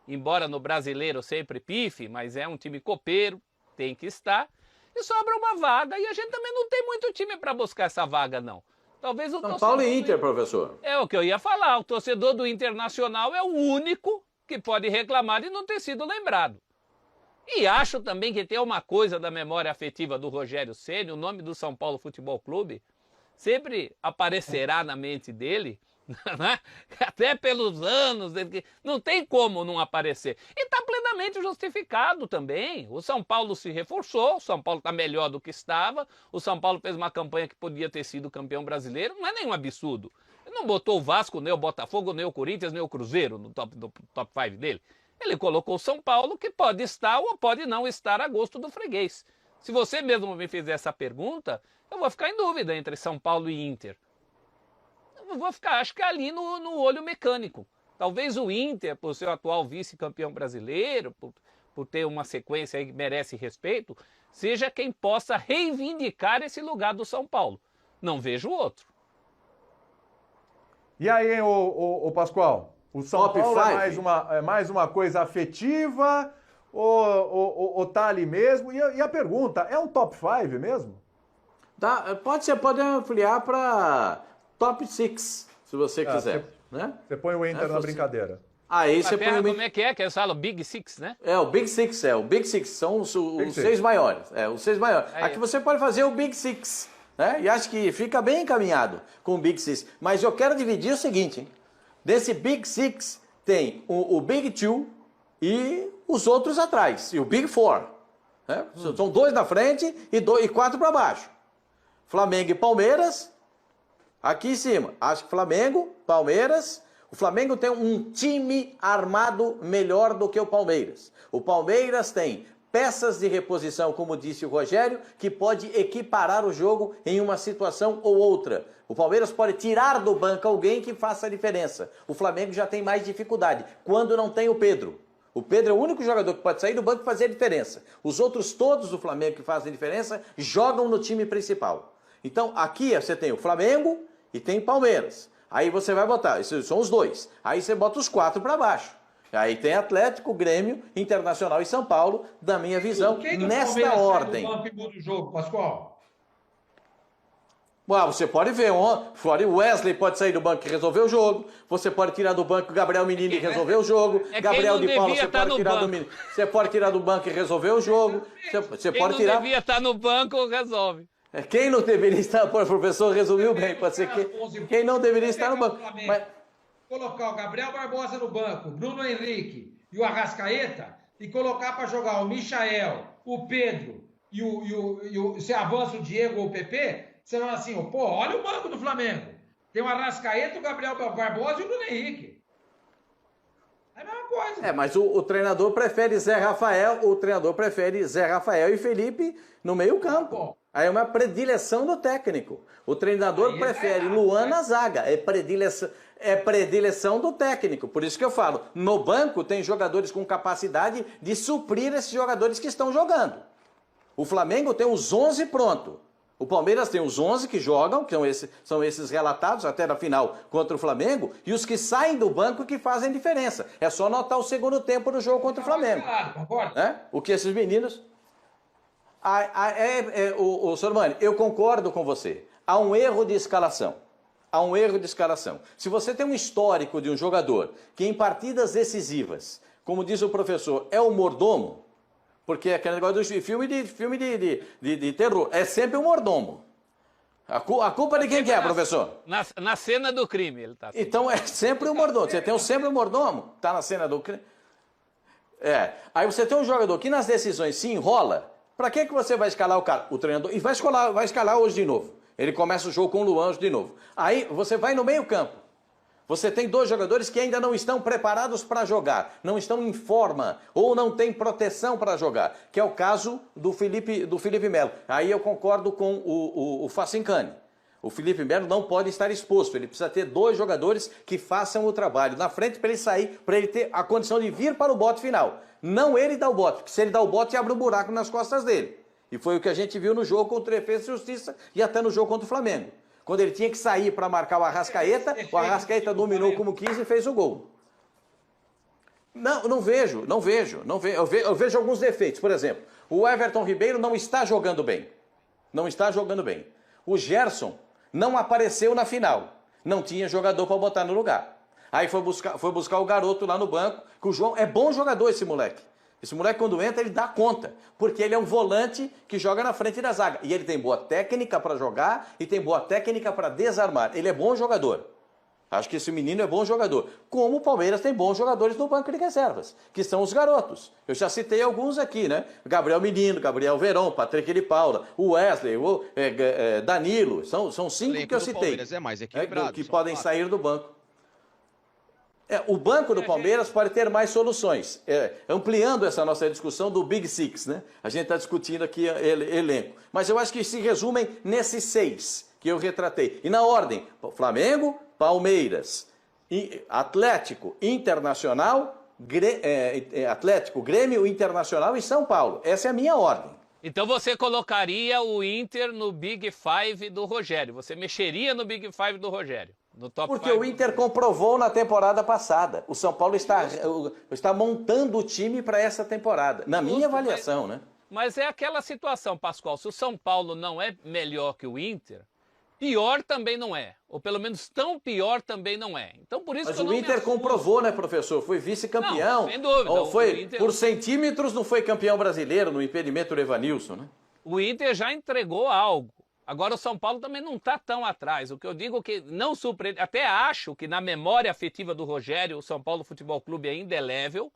embora no brasileiro sempre pife, mas é um time copeiro, tem que estar. E sobra uma vaga, e a gente também não tem muito time para buscar essa vaga, não. Talvez o São Paulo e Inter, professor. É o que eu ia falar, o torcedor do Internacional é o único que pode reclamar de não ter sido lembrado. E acho também que tem uma coisa da memória afetiva do Rogério Ceni, o nome do São Paulo Futebol Clube sempre aparecerá na mente dele, né? Até pelos anos, não tem como não aparecer. E está plenamente justificado também. O São Paulo se reforçou, o São Paulo está melhor do que estava, o São Paulo fez uma campanha que podia ter sido campeão brasileiro, não é nenhum absurdo. Ele não botou o Vasco, nem o Botafogo, nem o Corinthians, nem o Cruzeiro no top 5 dele. Ele colocou o São Paulo, que pode estar ou pode não estar a gosto do freguês. Se você mesmo me fizer essa pergunta, eu vou ficar em dúvida entre São Paulo e Inter. Eu vou ficar, acho que ali no olho mecânico. Talvez o Inter, por ser o atual vice-campeão brasileiro, por ter uma sequência aí que merece respeito, seja quem possa reivindicar esse lugar do São Paulo. Não vejo outro. E aí, o Pascoal? O São Top Paulo five. é mais uma coisa afetiva ou tá ali mesmo? E a pergunta, é um top 5 mesmo? Tá, pode ampliar para top 6, se você quiser. Né? Você põe o Inter na brincadeira. Aí você põe o Como é que eles falam? Big Six, né? o Big Six, o Big Six, são os 6 maiores. Os 6 maiores. Aqui você pode fazer o Big Six, né? E acho que fica bem encaminhado com o Big Six. Mas eu quero dividir o seguinte, hein? Desse Big Six tem o Big Two e os outros atrás, e o Big Four. Né? São 2 na frente e 4 para baixo. Flamengo e Palmeiras, aqui em cima. Acho que Flamengo, Palmeiras. O Flamengo tem um time armado melhor do que o Palmeiras. O Palmeiras tem peças de reposição, como disse o Rogério, que pode equiparar o jogo em uma situação ou outra. O Palmeiras pode tirar do banco alguém que faça a diferença. O Flamengo já tem mais dificuldade, quando não tem o Pedro. O Pedro é o único jogador que pode sair do banco e fazer a diferença. Os outros todos do Flamengo que fazem diferença jogam no time principal. Então aqui você tem o Flamengo e tem o Palmeiras. Aí você vai botar, esses são os 2. Aí você bota os 4 para baixo. Aí tem Atlético, Grêmio, Internacional e São Paulo, da minha visão, nesta ordem. Quem do banco do jogo, Pascoal? Você pode ver, o Wesley pode sair do banco e resolver o jogo. Você pode tirar do banco o Gabriel Menino e resolver o jogo. Gabriel de Paula, você pode tirar do Menino. Você pode tirar do banco e resolver o jogo. Você pode tirar. Quem não devia estar no banco, resolve. Quem não deveria estar, o professor resumiu bem, pode ser quem não deveria estar no banco. Mas... Colocar o Gabriel Barbosa no banco, Bruno Henrique e o Arrascaeta, e colocar para jogar o Michael, o Pedro e se avança o Diego ou o PP, você fala assim, olha o banco do Flamengo. Tem o Arrascaeta, o Gabriel Barbosa e o Bruno Henrique. É a mesma coisa. Mas o treinador prefere Zé Rafael, e Felipe no meio campo. Aí é uma predileção do técnico. O treinador prefere Luan na zaga. É predileção do técnico. Por isso que eu falo, no banco tem jogadores com capacidade de suprir esses jogadores que estão jogando. O Flamengo tem os 11 pronto. O Palmeiras tem os 11 que jogam, que são esses relatados até na final contra o Flamengo, e os que saem do banco que fazem diferença. É só notar o segundo tempo do jogo contra o Flamengo. O que esses meninos... Sormani, eu concordo com você. Há um erro de escalação. Se você tem um histórico de um jogador que em partidas decisivas, como diz o professor, é o mordomo, porque é aquele negócio do filme de terror, é sempre o mordomo. A culpa de quem que é, professor? Na cena do crime ele está. Então é sempre o mordomo. Você tem sempre o mordomo, está na cena do crime. Aí você tem um jogador que nas decisões se enrola. Para que você vai escalar o cara? O treinador. E vai escalar hoje de novo. Ele começa o jogo com o Luan de novo. Aí você vai no meio campo. Você tem 2 jogadores que ainda não estão preparados para jogar. Não estão em forma. Ou não têm proteção para jogar. Que é o caso do Felipe Melo. Aí eu concordo com o Facincani. O Felipe Melo não pode estar exposto. Ele precisa ter 2 jogadores que façam o trabalho na frente para ele sair, para ele ter a condição de vir para o bote final. Não ele dar o bote, porque se ele dá o bote, abre um buraco nas costas dele. E foi o que a gente viu no jogo contra o Defesa e Justiça e até no jogo contra o Flamengo. Quando ele tinha que sair para marcar o Arrascaeta dominou como quis e fez o gol. Não vejo. Eu vejo alguns defeitos. Por exemplo, o Everton Ribeiro não está jogando bem. O Gerson não apareceu na final. Não tinha jogador para botar no lugar. Aí foi buscar o garoto lá no banco, que o João é bom jogador, esse moleque. Esse moleque, quando entra, ele dá conta. Porque ele é um volante que joga na frente da zaga. E ele tem boa técnica para jogar e tem boa técnica para desarmar. Ele é bom jogador. Acho que esse menino é bom jogador. Como o Palmeiras tem bons jogadores no banco de reservas, que são os garotos. Eu já citei alguns aqui, né? Gabriel Menino, Gabriel Verón, Patrick de Paula, o Wesley, o Danilo. São 5 que eu citei. Palmeiras é mais equilibrado, que podem sair do banco. O banco do Palmeiras pode ter mais soluções. Ampliando essa nossa discussão do Big Six, né? A gente está discutindo aqui elenco. Mas eu acho que se resumem nesses 6 que eu retratei. E na ordem, Flamengo, Palmeiras, Atlético, Internacional, Atlético, Grêmio, Internacional e São Paulo. Essa é a minha ordem. Então você colocaria o Inter no Big Five do Rogério. Você mexeria no Big Five do Rogério. No top Porque five o Inter comprovou na temporada passada. O São Paulo está montando o time para essa temporada. Na minha avaliação, né? Mas é aquela situação, Pascoal. Se o São Paulo não é melhor que o Inter, pior também não é. Ou pelo menos tão pior também não é. Então por isso Mas que eu o não Inter comprovou, né, professor? Foi vice-campeão. Não, sem dúvida. Foi, Inter... Por centímetros não foi campeão brasileiro no impedimento do Evanilson, né? O Inter já entregou algo. Agora o São Paulo também não está tão atrás. O que eu digo é que não surpreende. Até acho que na memória afetiva do Rogério, o São Paulo Futebol Clube é indelével.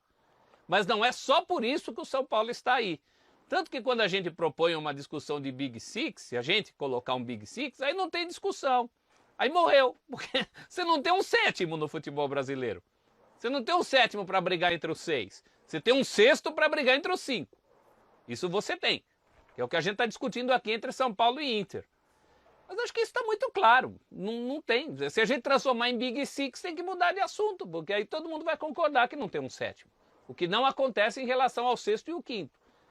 Mas não é só por isso que o São Paulo está aí. Tanto que quando a gente propõe uma discussão de Big Six, se a gente colocar um Big Six, aí não tem discussão. Aí morreu, porque você não tem um 7º no futebol brasileiro. Você não tem um 7º para brigar entre os 6. Você tem um 6º para brigar entre os 5. Isso você tem. Que é o que a gente está discutindo aqui entre São Paulo e Inter. Mas acho que isso está muito claro. Não tem. Se a gente transformar em Big Six, tem que mudar de assunto, porque aí todo mundo vai concordar que não tem um 7º. O que não acontece em relação ao 6º e o 5º.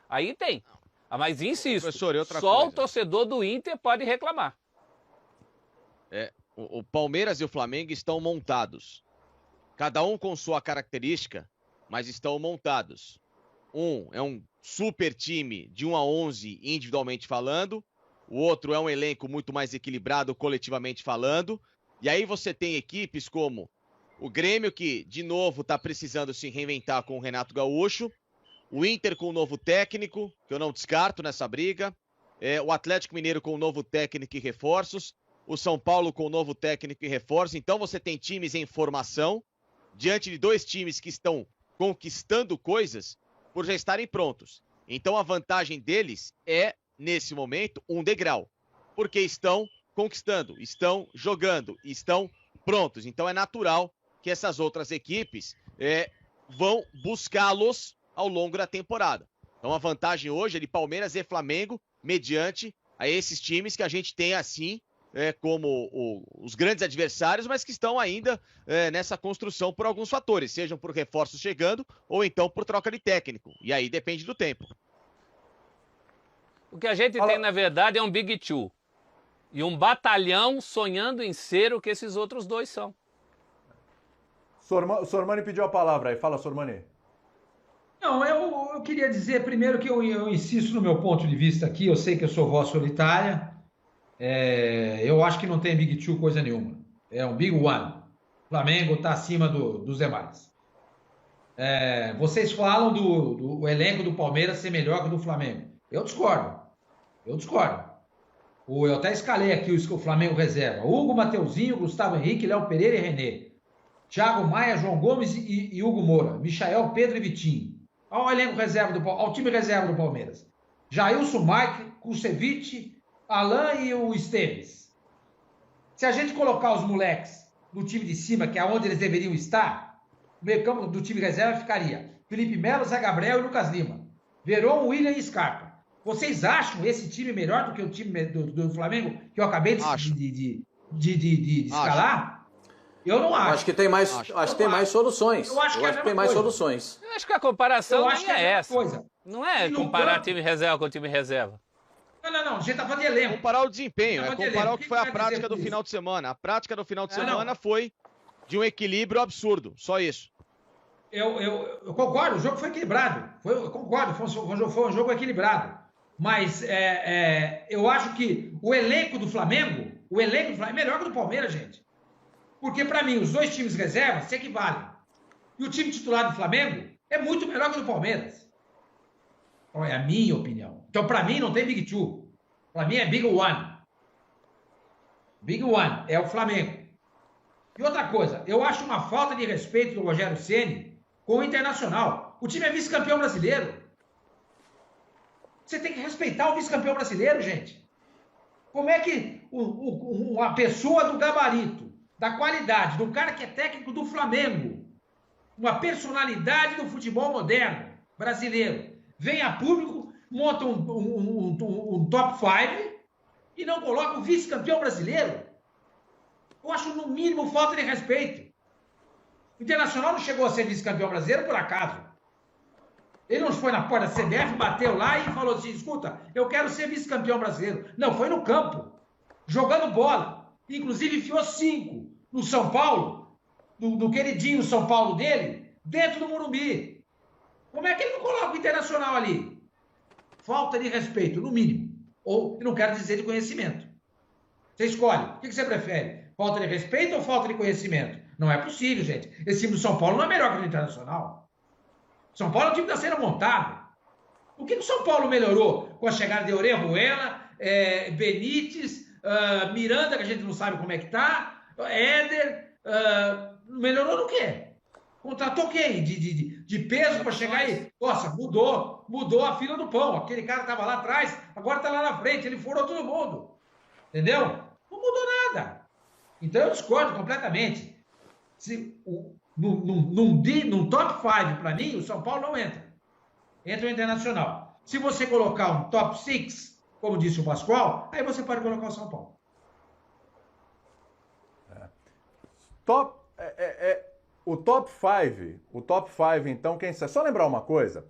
Aí tem. Mas insisto, Professor, e outra só coisa. o torcedor do Inter pode reclamar. O Palmeiras e o Flamengo estão montados. Cada um com sua característica, mas estão montados. Um é um super time de 1 a 11 individualmente falando. O outro é um elenco muito mais equilibrado coletivamente falando. E aí você tem equipes como o Grêmio, que de novo está precisando se reinventar com o Renato Gaúcho. O Inter com um novo técnico, que eu não descarto nessa briga. O Atlético Mineiro com um novo técnico e reforços. O São Paulo com um novo técnico e reforços. Então você tem times em formação, diante de 2 times que estão conquistando coisas por já estarem prontos. Então a vantagem deles é, nesse momento, um degrau. Porque estão conquistando, estão jogando, estão prontos. Então é natural que essas outras equipes vão buscá-los ao longo da temporada. Então a vantagem hoje é de Palmeiras e Flamengo, mediante a esses times que a gente tem assim, como os grandes adversários, mas que estão ainda nessa construção por alguns fatores, sejam por reforços chegando ou então por troca de técnico. E aí depende do tempo. O que a gente tem, na verdade, é um Big Two. E um batalhão sonhando em ser o que esses outros 2 são. Sormani pediu a palavra aí. Fala, Sormani. Não, eu queria dizer primeiro que eu insisto no meu ponto de vista aqui. Eu sei que eu sou voz solitária. Eu acho que não tem Big Two coisa nenhuma. É um Big One. O Flamengo está acima dos demais. Vocês falam do elenco do Palmeiras ser melhor que o do Flamengo. Eu discordo. Eu até escalei aqui o Flamengo reserva. Hugo, Mateuzinho, Gustavo Henrique, Léo Pereira e René. Thiago Maia, João Gomes e Hugo Moura. Michael, Pedro e Vitinho. Olha o elenco reserva olha o time reserva do Palmeiras. Jailson, Mike, Kusevich, Alain e o Esteves. Se a gente colocar os moleques no time de cima, que é onde eles deveriam estar, o meio campo do time reserva ficaria Felipe Melo, Zé Gabriel e Lucas Lima. Verón, William e Scarpa. Vocês acham esse time melhor do que o time do Flamengo que eu acabei de escalar? Eu não acho. Acho que tem mais, tem mais soluções. Eu acho que tem mais soluções. Eu acho que a comparação nem é essa. Coisa. Não é comparar time reserva com time reserva. Não. A gente tá falando de elenco. Comparar o desempenho, comparar o que foi a prática do final de semana. A prática do final de semana foi de um equilíbrio absurdo. Só isso. Eu concordo, o jogo foi equilibrado. Eu concordo, foi um jogo equilibrado. Mas eu acho que o elenco do Flamengo é melhor que o do Palmeiras, gente. Porque, para mim, os dois times reservas se equivalem. E o time titular do Flamengo é muito melhor que o do Palmeiras. Então, é a minha opinião. Então, para mim, não tem Big Two. Para mim, é Big One. Big One é o Flamengo. E outra coisa, eu acho uma falta de respeito do Rogério Ceni com o Internacional. O time é vice-campeão brasileiro. Você tem que respeitar o vice-campeão brasileiro, gente. Como é que uma pessoa do gabarito, da qualidade, do cara que é técnico do Flamengo, uma personalidade do futebol moderno brasileiro, vem a público, monta um top 5 e não coloca o vice-campeão brasileiro? Eu acho, no mínimo, falta de respeito. O Internacional não chegou a ser vice-campeão brasileiro por acaso. Ele não foi na porta da CBF, bateu lá e falou assim, escuta, eu quero ser vice-campeão brasileiro. Não, foi no campo, jogando bola. Inclusive, enfiou 5 no São Paulo, no queridinho São Paulo dele, dentro do Morumbi. Como é que ele não coloca o Internacional ali? Falta de respeito, no mínimo. Ou, eu não quero dizer de conhecimento. Você escolhe. O que você prefere? Falta de respeito ou falta de conhecimento? Não é possível, gente. Esse time do São Paulo não é melhor que o do Internacional. São Paulo é o time que está sendo montado. O que o São Paulo melhorou com a chegada de Orejuela, Benítez, Miranda, que a gente não sabe como é que está, Éder, melhorou no quê? Contratou quem? De peso para chegar aí? Nossa, mudou a fila do pão. Aquele cara estava lá atrás, agora está lá na frente, ele furou todo mundo. Entendeu? Não mudou nada. Então eu discordo completamente. Num top 5, para mim, o São Paulo não entra. Entra o Internacional. Se você colocar um top 6, como disse o Pascoal, aí você pode colocar o São Paulo. O top 5, então, quem sabe? Só lembrar uma coisa,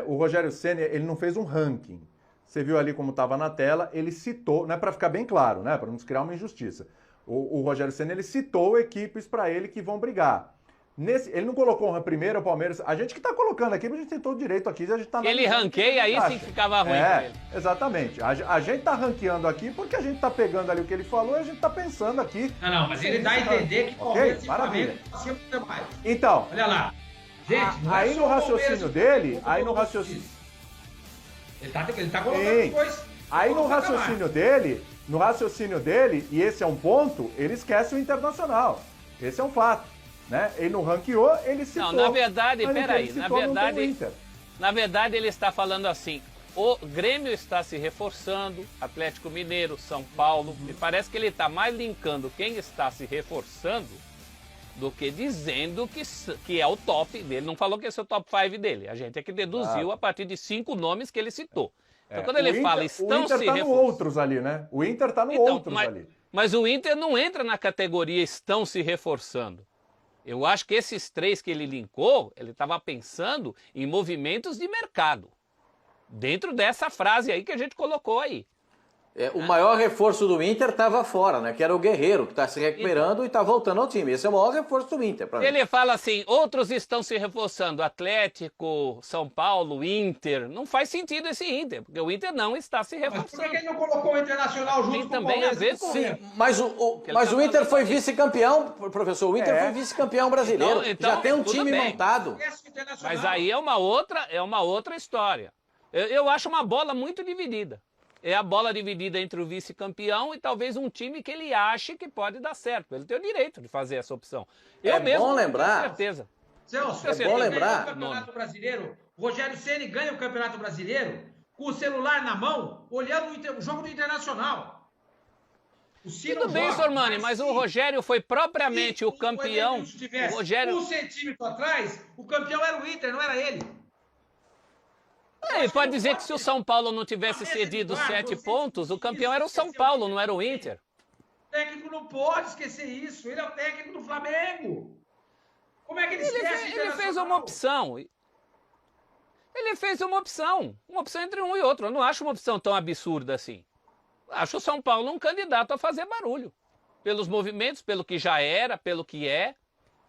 o Rogério Ceni, ele não fez um ranking. Você viu ali como estava na tela, ele citou, né, para ficar bem claro, né, para não criar uma injustiça. O Rogério Ceni, ele citou equipes para ele que vão brigar. Ele não colocou primeiro o Palmeiras. A gente que está colocando aqui, a gente tem todo o direito aqui. A gente tá ele ranqueia, aí sim ficava ruim pra ele. Exatamente. A gente está ranqueando aqui porque a gente está pegando ali o que ele falou e a gente está pensando aqui. Não, mas ele dá a entender que Palmeiras e Flamengo acima mais. Então. Olha lá. Gente, aí no raciocínio dele, Ele tá colocando dois. Aí no raciocínio dele, e esse é um ponto, ele esquece o Internacional. Esse é um fato. Né? Ele não ranqueou, ele citou. Não, na verdade, peraí, na verdade ele está falando assim, o Grêmio está se reforçando, Atlético Mineiro, São Paulo, me parece que ele está mais linkando quem está se reforçando do que dizendo que é o top dele. Não falou que esse é o top 5 dele, a gente é que deduziu a partir de 5 nomes que ele citou. Então quando ele fala estão se reforçando... O Inter está no outros ali, né? O Inter está no outros ali. Mas o Inter não entra na categoria estão se reforçando. Eu acho que esses 3 que ele linkou, ele estava pensando em movimentos de mercado. Dentro dessa frase aí que a gente colocou aí. O maior reforço do Inter estava fora, né? Que era o Guerreiro, que está se recuperando e está voltando ao time. Esse é o maior reforço do Inter. Ele fala assim, outros estão se reforçando, Atlético, São Paulo, Inter. Não faz sentido esse Inter, porque o Inter não está se reforçando. Mas por que ele não colocou o Internacional junto com o Palmeiras? Tem também a ver com... Sim, mas o Inter foi vice-campeão, professor. O Inter foi vice-campeão brasileiro. Então, já tem um time montado. Mas aí é uma outra história. Eu acho uma bola muito dividida. É a bola dividida entre o vice-campeão e talvez um time que ele ache que pode dar certo. Ele tem o direito de fazer essa opção. Eu mesmo bom lembrar. tenho certeza. Celso, é bom lembrar. O Campeonato Brasileiro, o Rogério Ceni ganha o Campeonato Brasileiro com o celular na mão, olhando o jogo do Internacional. Tudo bem, Sormani, mas o Rogério foi propriamente o campeão. O Rogério... 1 centímetro atrás, o campeão era o Inter, não era ele. Ele pode dizer que se o São Paulo não tivesse cedido 7 pontos, o campeão era o São Paulo, não era o Inter. O técnico não pode esquecer isso. Ele é o técnico do Flamengo. Como é que ele esquece? Ele fez uma opção. Ele fez uma opção entre um e outro. Eu não acho uma opção tão absurda assim. Acho o São Paulo um candidato a fazer barulho. Pelos movimentos, pelo que já era, pelo que é.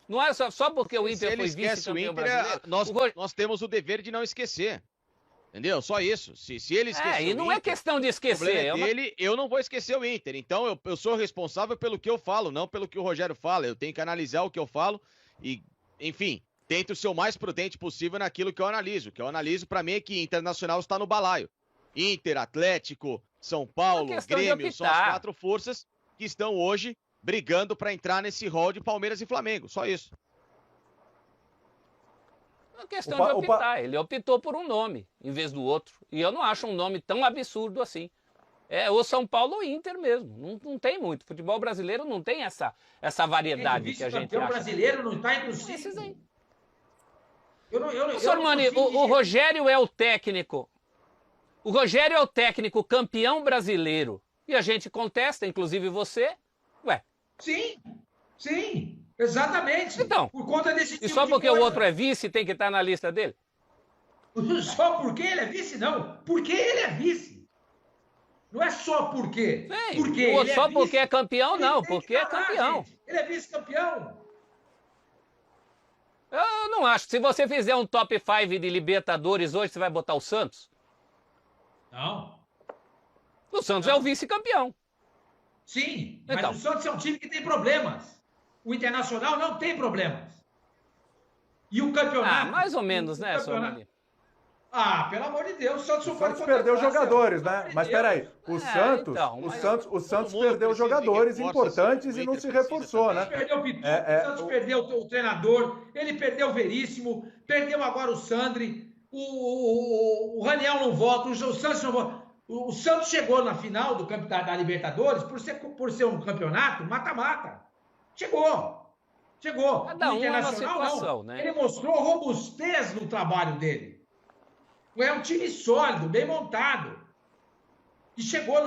Não é só porque o Inter Se ele foi esquece o vice-campeão Inter, brasileiro. nós temos o dever de não esquecer. Entendeu? Só isso. Se ele esquecer E não é questão de o esquecer. problema é dele, eu não vou esquecer o Inter. Então eu sou responsável pelo que eu falo, não pelo que o Rogério fala. Eu tenho que analisar o que eu falo e, enfim, tento ser o mais prudente possível naquilo que eu analiso. O que eu analiso, pra mim, é que Internacional está no balaio. Inter, Atlético, São Paulo, Grêmio, são as 4 forças que estão hoje brigando pra entrar nesse rol de Palmeiras e Flamengo. Só isso. É uma questão de optar. Ele optou por um nome em vez do outro. E eu não acho um nome tão absurdo assim. É o São Paulo ou Inter mesmo. Não tem muito. O futebol brasileiro não tem essa variedade que a gente acha. O brasileiro não está entre os 5. Esses aí. Sormani, o Rogério é o técnico. O Rogério é o técnico campeão brasileiro. E a gente contesta, inclusive você. Ué. Sim. Exatamente. Então, por conta desse tipo e só porque o outro é vice tem que estar na lista dele? Só porque ele é vice, não. Porque ele é vice. Não é só porque. Sim, porque ele só é porque vice, é campeão, não. Porque é campeão. Gente. Ele é vice-campeão. Eu não acho. Se você fizer um top 5 de Libertadores hoje, você vai botar o Santos? Não. O Santos é o vice-campeão. Sim, mas então. O Santos é um time que tem problemas. O Internacional não tem problemas. E o campeonato... mais ou menos, né, Sormani? Pelo amor de Deus, o Santos perdeu jogadores, né? Mas peraí, o Santos perdeu jogadores importantes e não se reforçou, né? O Santos perdeu o treinador, ele perdeu o Veríssimo, perdeu agora o Sandri, o Raniel não volta, o Santos não volta. O Santos chegou na final da Libertadores por ser um campeonato mata-mata. Chegou. Cada um é uma situação, não. Né? Ele mostrou robustez no trabalho dele. É um time sólido, bem montado. E chegou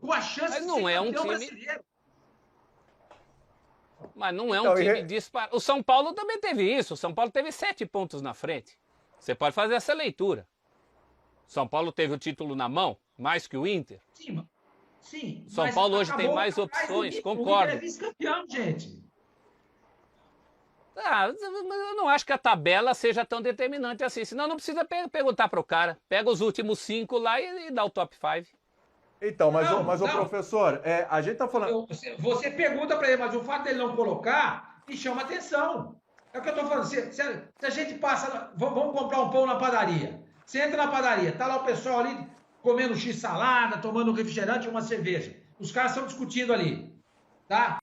com a chance de ser campeão brasileiro. Mas não é um time disparado. O São Paulo também teve isso. O São Paulo teve 7 pontos na frente. Você pode fazer essa leitura. São Paulo teve o título na mão, mais que o Inter. Sim. São Paulo hoje tem mais opções, concordo. O Inter é vice-campeão, gente. Eu não acho que a tabela seja tão determinante assim. Senão não precisa perguntar para o cara. Pega os últimos 5 lá e dá o top 5. Então, mas o professor, a gente tá falando... Você pergunta para ele, mas o fato dele não colocar me chama atenção. É o que eu tô falando. Se a gente passa... Vamos comprar um pão na padaria. Você entra na padaria, tá lá o pessoal ali comendo x-salada, tomando um refrigerante e uma cerveja. Os caras estão discutindo ali, tá?